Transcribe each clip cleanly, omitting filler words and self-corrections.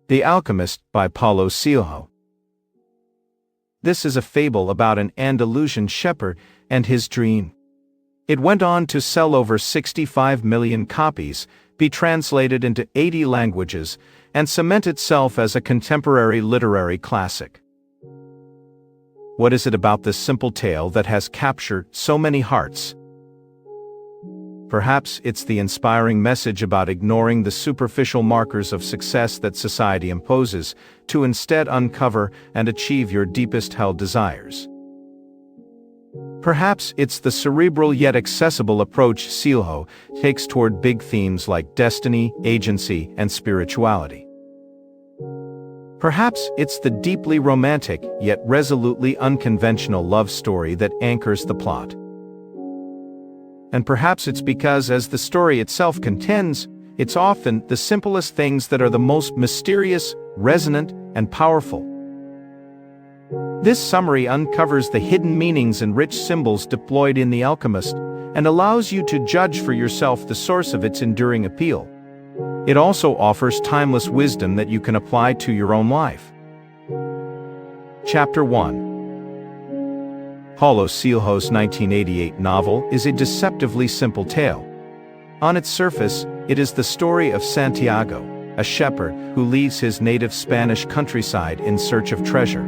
The Alchemist by Paulo Coelho. This is a fable about an Andalusian shepherd and his dream. It went on to sell over 65 million copies, be translated into 80 languages, and cement itself as a contemporary literary classic. What is it about this simple tale that has captured so many hearts? Perhaps it's the inspiring message about ignoring the superficial markers of success that society imposes, to instead uncover and achieve your deepest held desires. Perhaps it's the cerebral yet accessible approach Coelho takes toward big themes like destiny, agency, and spirituality. Perhaps it's the deeply romantic yet resolutely unconventional love story that anchors the plot. And perhaps it's because, as the story itself contends, it's often the simplest things that are the most mysterious, resonant, and powerful. This summary uncovers the hidden meanings and rich symbols deployed in The Alchemist, and allows you to judge for yourself the source of its enduring appeal. It also offers timeless wisdom that you can apply to your own life. Chapter 1. Paulo Coelho's 1988 novel is a deceptively simple tale. On its surface, it is the story of Santiago, a shepherd who leaves his native Spanish countryside in search of treasure.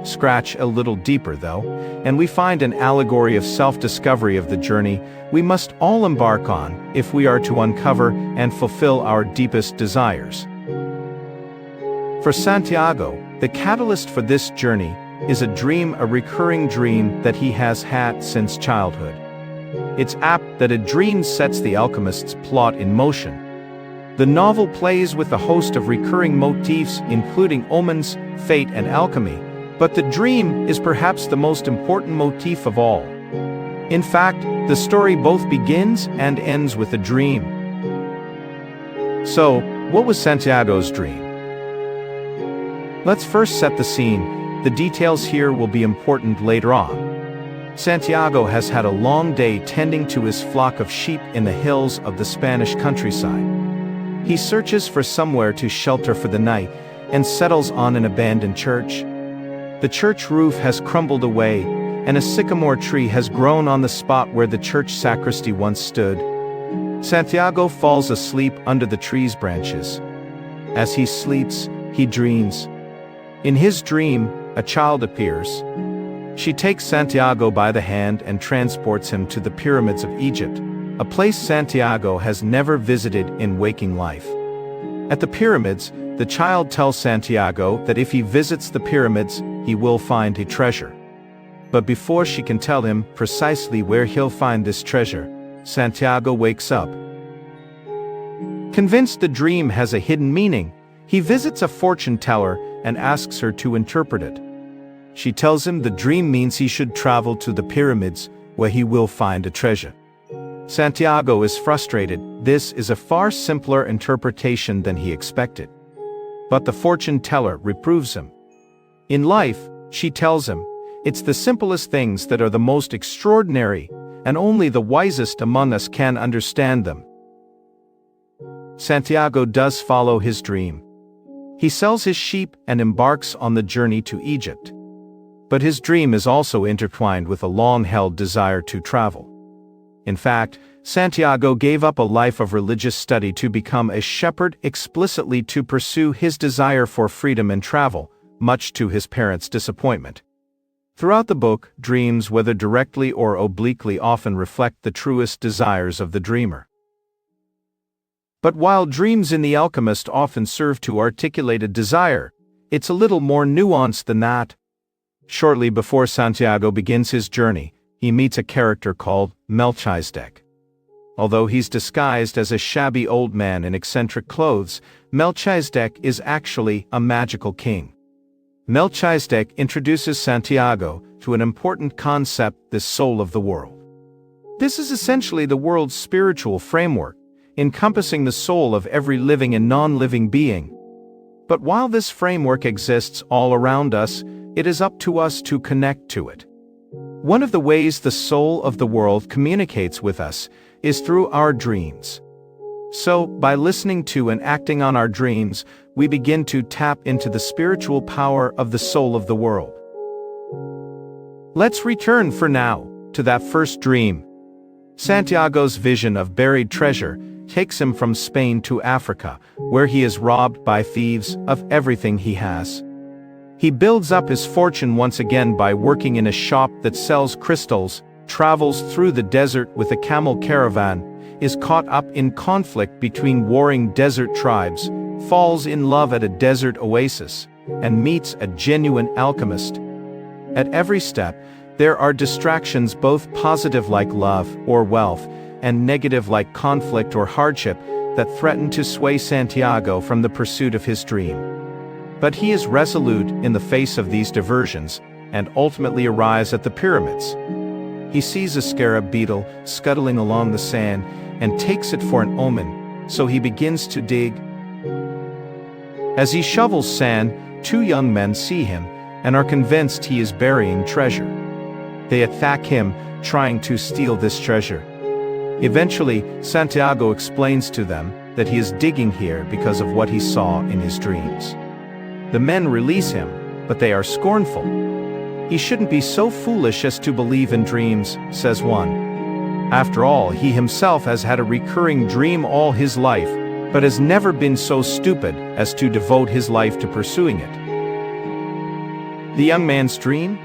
Scratch a little deeper, though, and we find an allegory of self-discovery of the journey we must all embark on if we are to uncover and fulfill our deepest desires. For Santiago, the catalyst for this journey is a recurring dream that he has had since childhood. It's apt that a dream sets the alchemist's plot in motion. The novel plays with a host of recurring motifs, including omens, fate, and alchemy, but the dream is perhaps the most important motif of all. In fact, the story both begins and ends with a dream. So, what was Santiago's dream? Let's first set the scene. The details here will be important later on. Santiago has had a long day tending to his flock of sheep in the hills of the Spanish countryside. He searches for somewhere to shelter for the night and settles on an abandoned church. The church roof has crumbled away, and a sycamore tree has grown on the spot where the church sacristy once stood. Santiago falls asleep under the tree's branches. As he sleeps, he dreams. In his dream, a child appears. She takes Santiago by the hand and transports him to the pyramids of Egypt, a place Santiago has never visited in waking life. At the pyramids, the child tells Santiago that if he visits the pyramids, he will find a treasure. But before she can tell him precisely where he'll find this treasure, Santiago wakes up. Convinced the dream has a hidden meaning, he visits a fortune teller and asks her to interpret it. She tells him the dream means he should travel to the pyramids, where he will find a treasure. Santiago is frustrated. This is a far simpler interpretation than he expected. But the fortune teller reproves him. In life, she tells him, it's the simplest things that are the most extraordinary, and only the wisest among us can understand them. Santiago does follow his dream. He sells his sheep and embarks on the journey to Egypt. But his dream is also intertwined with a long-held desire to travel. In fact, Santiago gave up a life of religious study to become a shepherd explicitly to pursue his desire for freedom and travel, much to his parents' disappointment. Throughout the book, dreams, whether directly or obliquely, often reflect the truest desires of the dreamer. But while dreams in The Alchemist often serve to articulate a desire, it's a little more nuanced than that. Shortly before Santiago begins his journey, he meets a character called Melchizedek. Although he's disguised as a shabby old man in eccentric clothes, Melchizedek is actually a magical king. Melchizedek introduces Santiago to an important concept: the soul of the world. This is essentially the world's spiritual framework, encompassing the soul of every living and non-living being. But while this framework exists all around us, it is up to us to connect to it. One of the ways the soul of the world communicates with us is through our dreams. So, by listening to and acting on our dreams, we begin to tap into the spiritual power of the soul of the world. Let's return for now to that first dream. Santiago's vision of buried treasure takes him from Spain to Africa, where he is robbed by thieves of everything he has. He builds up his fortune once again by working in a shop that sells crystals, travels through the desert with a camel caravan, is caught up in conflict between warring desert tribes, falls in love at a desert oasis, and meets a genuine alchemist. At every step, there are distractions, both positive like love or wealth, and negative like conflict or hardship, that threaten to sway Santiago from the pursuit of his dream. But he is resolute in the face of these diversions, and ultimately arrives at the pyramids. He sees a scarab beetle scuttling along the sand, and takes it for an omen, so he begins to dig. As he shovels sand, two young men see him, and are convinced he is burying treasure. They attack him, trying to steal this treasure. Eventually, Santiago explains to them that he is digging here because of what he saw in his dreams. The men release him, but they are scornful. "He shouldn't be so foolish as to believe in dreams," says one. After all, he himself has had a recurring dream all his life, but has never been so stupid as to devote his life to pursuing it. The young man's dream?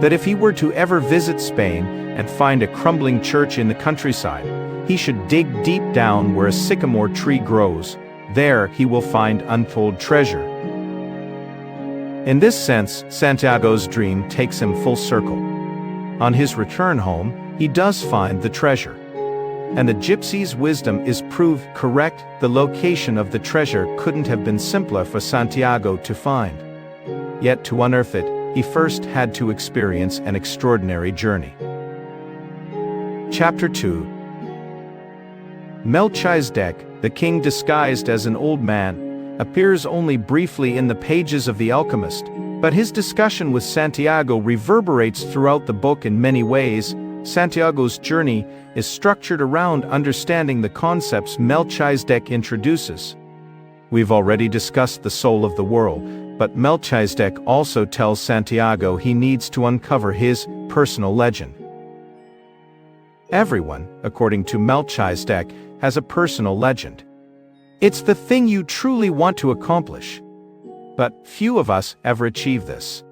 That if he were to ever visit Spain and find a crumbling church in the countryside, he should dig deep down where a sycamore tree grows. There he will find untold treasure. In this sense, Santiago's dream takes him full circle. On his return home, he does find the treasure. And the gypsy's wisdom is proved correct. The location of the treasure couldn't have been simpler for Santiago to find. Yet to unearth it, he first had to experience an extraordinary journey. Chapter 2. Melchizedek, the king disguised as an old man, appears only briefly in the pages of The Alchemist, but his discussion with Santiago reverberates throughout the book in many ways. Santiago's journey is structured around understanding the concepts Melchizedek introduces. We've already discussed the soul of the world, but Melchizedek also tells Santiago he needs to uncover his personal legend. Everyone, according to Melchizedek, has a personal legend. It's the thing you truly want to accomplish. But few of us ever achieve this.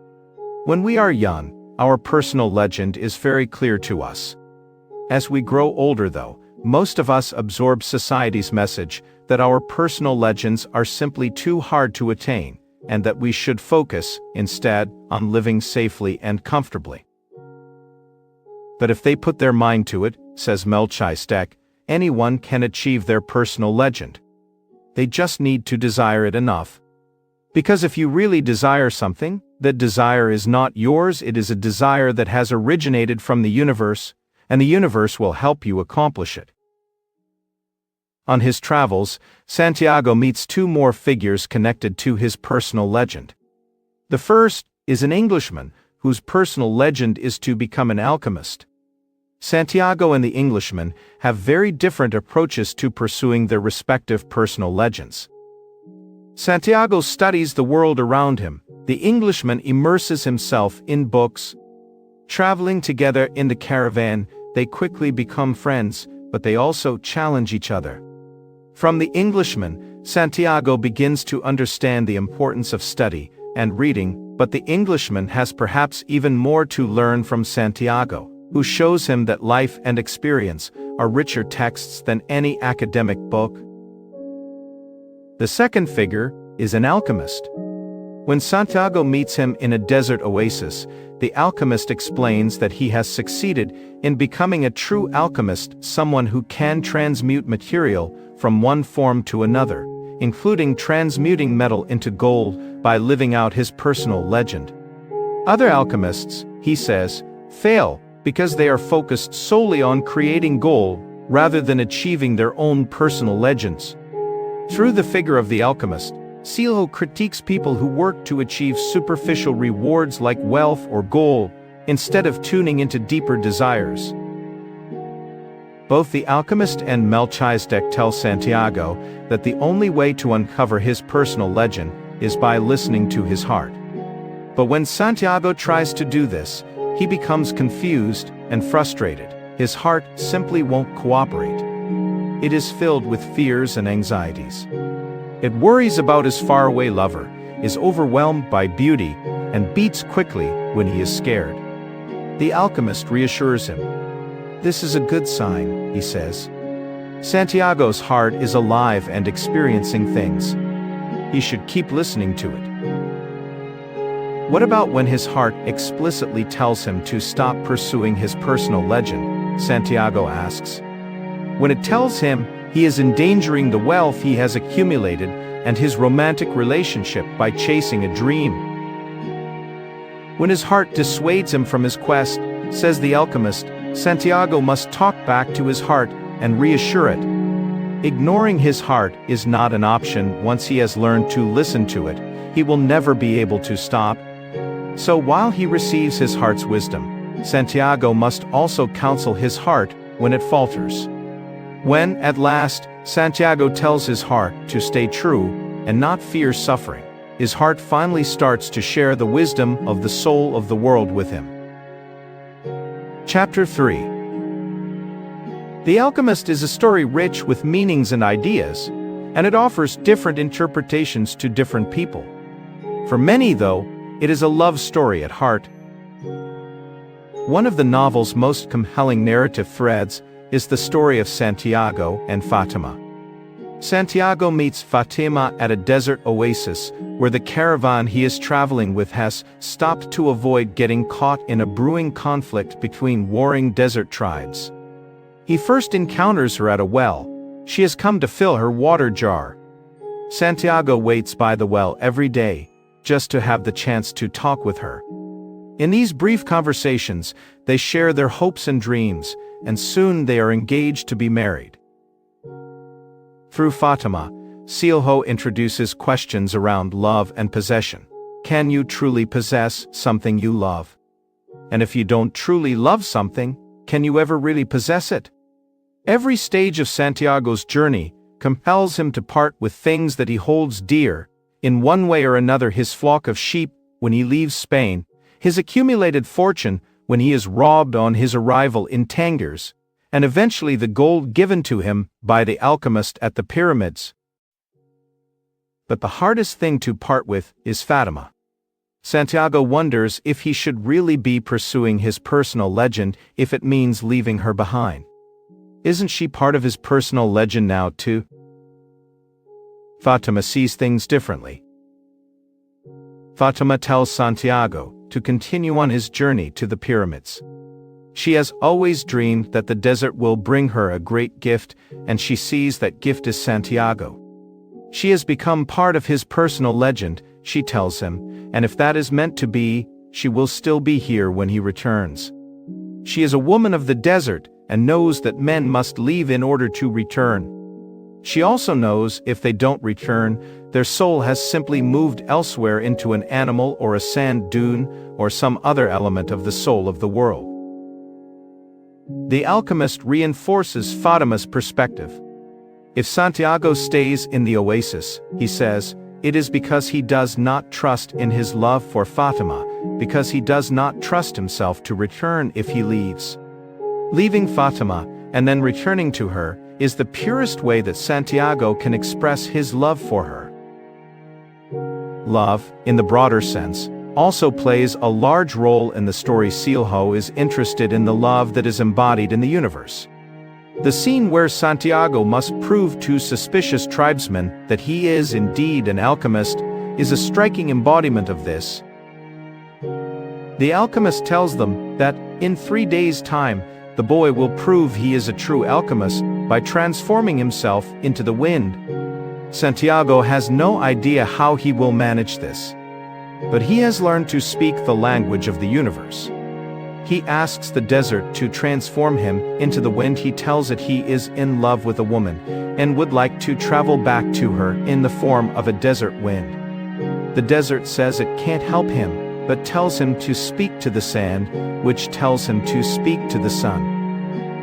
When we are young, our personal legend is very clear to us. As we grow older, though, most of us absorb society's message that our personal legends are simply too hard to attain, and that we should focus, instead, on living safely and comfortably. But if they put their mind to it, says Melchizedek, anyone can achieve their personal legend. They just need to desire it enough. Because if you really desire something, that desire is not yours, it is a desire that has originated from the universe, and the universe will help you accomplish it. On his travels, Santiago meets two more figures connected to his personal legend. The first is an Englishman whose personal legend is to become an alchemist. Santiago and the Englishman have very different approaches to pursuing their respective personal legends. Santiago studies the world around him. The Englishman immerses himself in books. Traveling together in the caravan, they quickly become friends, but they also challenge each other. From the Englishman, Santiago begins to understand the importance of study and reading, but the Englishman has perhaps even more to learn from Santiago, who shows him that life and experience are richer texts than any academic book. The second figure is an alchemist. When Santiago meets him in a desert oasis, the alchemist explains that he has succeeded in becoming a true alchemist, someone who can transmute material from one form to another, including transmuting metal into gold by living out his personal legend. Other alchemists, he says, fail because they are focused solely on creating gold rather than achieving their own personal legends. Through the figure of the alchemist, Coelho critiques people who work to achieve superficial rewards like wealth or gold, instead of tuning into deeper desires. Both the alchemist and Melchizedek tell Santiago that the only way to uncover his personal legend is by listening to his heart. But when Santiago tries to do this, he becomes confused and frustrated. His heart simply won't cooperate. It is filled with fears and anxieties. It worries about his faraway lover, is overwhelmed by beauty, and beats quickly when he is scared. The alchemist reassures him. "This is a good sign," he says. Santiago's heart is alive and experiencing things. He should keep listening to it. What about when his heart explicitly tells him to stop pursuing his personal legend? Santiago asks. When it tells him he is endangering the wealth he has accumulated and his romantic relationship by chasing a dream. When his heart dissuades him from his quest, says the alchemist, Santiago must talk back to his heart and reassure it. Ignoring his heart is not an option. Once he has learned to listen to it, he will never be able to stop. So while he receives his heart's wisdom, Santiago must also counsel his heart when it falters. When, at last, Santiago tells his heart to stay true and not fear suffering, his heart finally starts to share the wisdom of the soul of the world with him. Chapter 3. The Alchemist is a story rich with meanings and ideas, and it offers different interpretations to different people. For many, though, it is a love story at heart. One of the novel's most compelling narrative threads is the story of Santiago and Fatima. Santiago meets Fatima at a desert oasis where the caravan he is traveling with has stopped to avoid getting caught in a brewing conflict between warring desert tribes. He first encounters her at a well. She has come to fill her water jar. Santiago waits by the well every day, just to have the chance to talk with her. In these brief conversations, they share their hopes and dreams, and soon they are engaged to be married. Through Fatima, Silho introduces questions around love and possession. Can you truly possess something you love? And if you don't truly love something, can you ever really possess it? Every stage of Santiago's journey compels him to part with things that he holds dear. In one way or another, his flock of sheep when he leaves Spain, his accumulated fortune when he is robbed on his arrival in Tangiers, and eventually the gold given to him by the alchemist at the pyramids. But the hardest thing to part with is Fatima. Santiago wonders if he should really be pursuing his personal legend if it means leaving her behind. Isn't she part of his personal legend now too? Fatima sees things differently. Fatima tells Santiago to continue on his journey to the pyramids. She has always dreamed that the desert will bring her a great gift, and she sees that gift is Santiago. She has become part of his personal legend, she tells him, and if that is meant to be, she will still be here when he returns. She is a woman of the desert and knows that men must leave in order to return. She also knows if they don't return, their soul has simply moved elsewhere into an animal or a sand dune or some other element of the soul of the world. The alchemist reinforces Fatima's perspective. If Santiago stays in the oasis, he says, it is because he does not trust in his love for Fatima, because he does not trust himself to return if he leaves. Leaving Fatima and then returning to her is the purest way that Santiago can express his love for her. Love, in the broader sense, also plays a large role in the story. Silho is interested in the love that is embodied in the universe. The scene where Santiago must prove to suspicious tribesmen that he is indeed an alchemist is a striking embodiment of this. The alchemist tells them that, in 3 days' time, the boy will prove he is a true alchemist by transforming himself into the wind. Santiago has no idea how he will manage this. But he has learned to speak the language of the universe. He asks the desert to transform him into the wind. He tells it he is in love with a woman and would like to travel back to her in the form of a desert wind. The desert says it can't help him, but tells him to speak to the sand, which tells him to speak to the sun.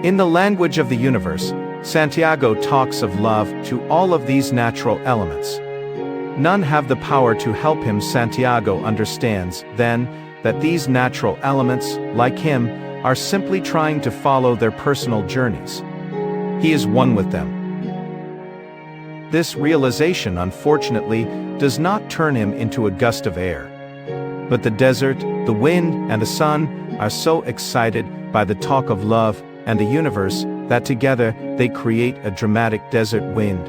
In the language of the universe, Santiago talks of love to all of these natural elements. None have the power to help him. Santiago understands, then, that these natural elements, like him, are simply trying to follow their personal journeys. He is one with them. This realization, unfortunately, does not turn him into a gust of air. But the desert, the wind, and the sun are so excited by the talk of love and the universe that together they create a dramatic desert wind.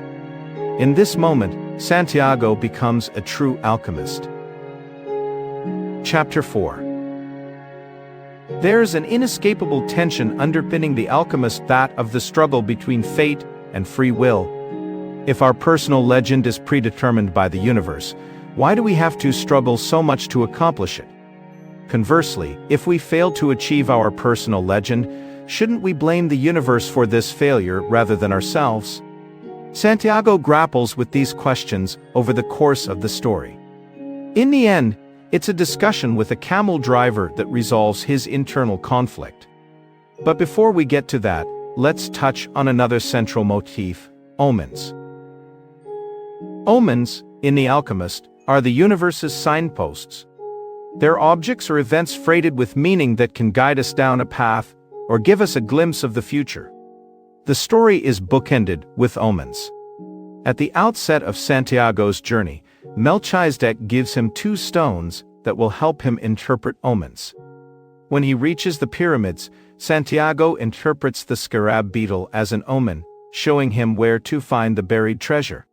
In this moment, Santiago becomes a true alchemist. Chapter 4. There is an inescapable tension underpinning The Alchemist, that of the struggle between fate and free will. If our personal legend is predetermined by the universe, why do we have to struggle so much to accomplish it? Conversely, if we fail to achieve our personal legend, shouldn't we blame the universe for this failure rather than ourselves? Santiago grapples with these questions over the course of the story. In the end, it's a discussion with a camel driver that resolves his internal conflict. But before we get to that, let's touch on another central motif: omens. Omens, in The Alchemist, are the universe's signposts. They're objects or events freighted with meaning that can guide us down a path or give us a glimpse of the future. The story is bookended with omens. At the outset of Santiago's journey, Melchizedek gives him 2 stones that will help him interpret omens. When he reaches the pyramids, Santiago interprets the scarab beetle as an omen, showing him where to find the buried treasure.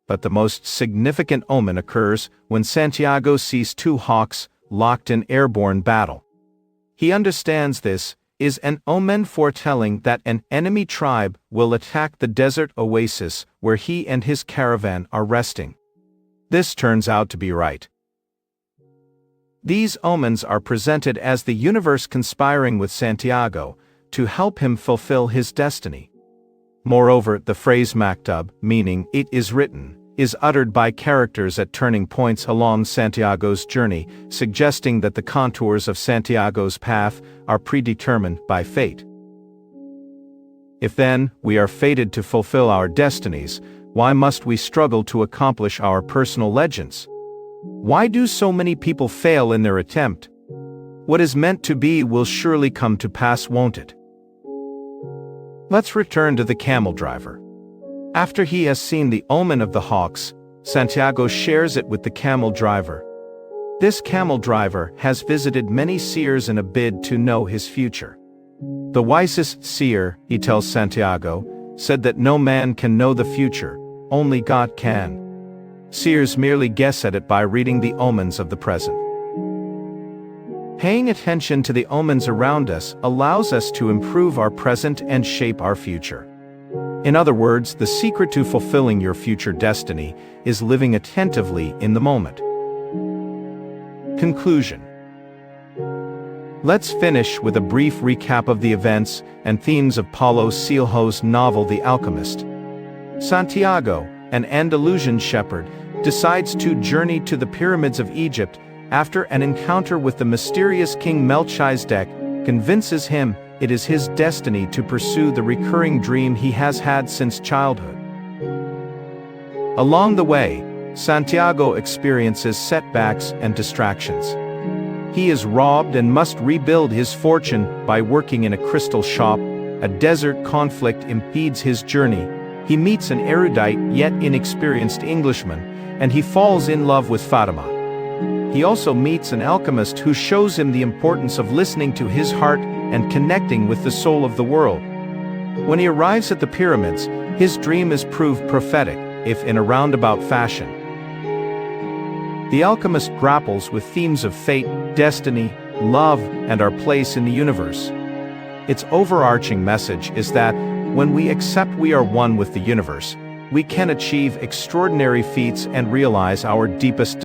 But the most significant omen occurs when Santiago sees 2 hawks locked in airborne battle. He understands this is an omen foretelling that an enemy tribe will attack the desert oasis where he and his caravan are resting. This turns out to be right. These omens are presented as the universe conspiring with Santiago to help him fulfill his destiny. Moreover, the phrase maktub, meaning "it is written," is uttered by characters at turning points along Santiago's journey, suggesting that the contours of Santiago's path are predetermined by fate. If then we are fated to fulfill our destinies, why must we struggle to accomplish our personal legends? Why do so many people fail in their attempt? What is meant to be will surely come to pass, won't it? Let's return to the camel driver. After he has seen the omen of the hawks, Santiago shares it with the camel driver. This camel driver has visited many seers in a bid to know his future. The wisest seer, he tells Santiago, said that no man can know the future, only God can. Seers merely guess at it by reading the omens of the present. Paying attention to the omens around us allows us to improve our present and shape our future. In other words, the secret to fulfilling your future destiny is living attentively in the moment. Conclusion. Let's finish with a brief recap of the events and themes of Paulo Coelho's novel The Alchemist. Santiago, an Andalusian shepherd, decides to journey to the pyramids of Egypt after an encounter with the mysterious King Melchizedek convinces him it is his destiny to pursue the recurring dream he has had since childhood. Along the way, Santiago experiences setbacks and distractions. He is robbed and must rebuild his fortune by working in a crystal shop. A desert conflict impedes his journey. He meets an erudite yet inexperienced Englishman, and he falls in love with Fatima. He also meets an alchemist who shows him the importance of listening to his heart and connecting with the soul of the world. When he arrives at the pyramids, his dream is proved prophetic, if in a roundabout fashion. The Alchemist grapples with themes of fate, destiny, love, and our place in the universe. Its overarching message is that, when we accept we are one with the universe, we can achieve extraordinary feats and realize our deepest